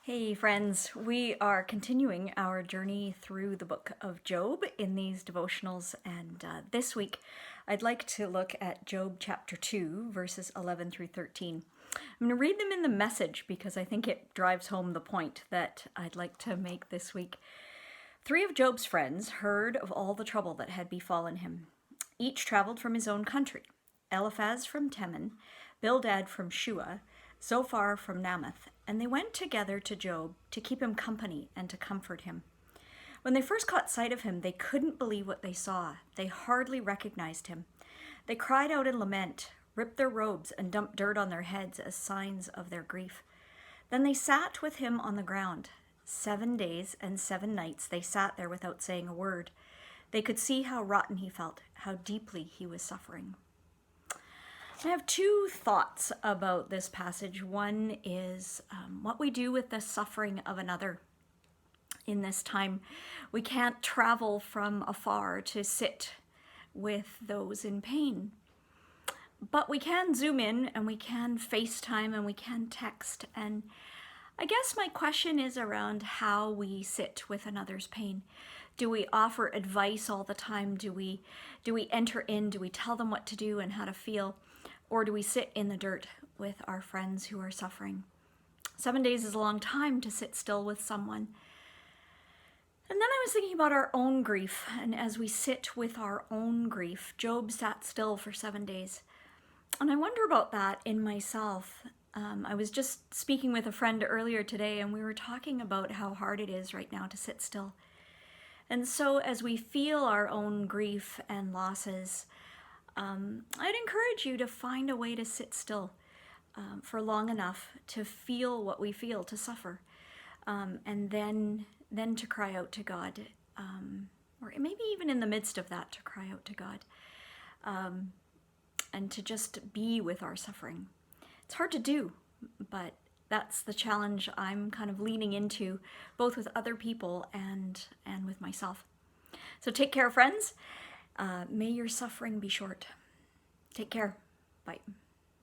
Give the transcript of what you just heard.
Hey friends, we are continuing our journey through the book of Job in these devotionals, and this week I'd like to look at Job chapter 2 verses 11 through 13. I'm going to read them in the Message because I think it drives home the point that I'd like to make this week. 3 of Job's friends heard of all the trouble that had befallen him. Each traveled from his own country: Eliphaz from Teman, Bildad from Shua, Zophar from Namath, and they went together to Job to keep him company and to comfort him. When they first caught sight of him, they couldn't believe what they saw. They hardly recognized him. They cried out in lament, ripped their robes, and dumped dirt on their heads as signs of their grief. Then they sat with him on the ground. 7 days and 7 nights they sat there without saying a word. They could see how rotten he felt, how deeply he was suffering. I have 2 thoughts about this passage. One is what we do with the suffering of another in this time. We can't travel from afar to sit with those in pain, but we can zoom in and we can FaceTime and we can text. And I guess my question is around how we sit with another's pain. Do we offer advice all the time? Do we enter in? Do we tell them what to do and how to feel? Or do we sit in the dirt with our friends who are suffering? 7 days is a long time to sit still with someone. And then I was thinking about our own grief. And as we sit with our own grief, Job sat still for 7 days. And I wonder about that in myself. I was just speaking with a friend earlier today, and we were talking about how hard it is right now to sit still. And so as we feel our own grief and losses, I'd encourage you to find a way to sit still for long enough to feel what we feel, to suffer, and then to cry out to God, or maybe even in the midst of that to cry out to God, and to just be with our suffering. It's hard to do, but that's the challenge I'm kind of leaning into, both with other people and with myself. So take care, friends. May your suffering be short. Take care. Bye.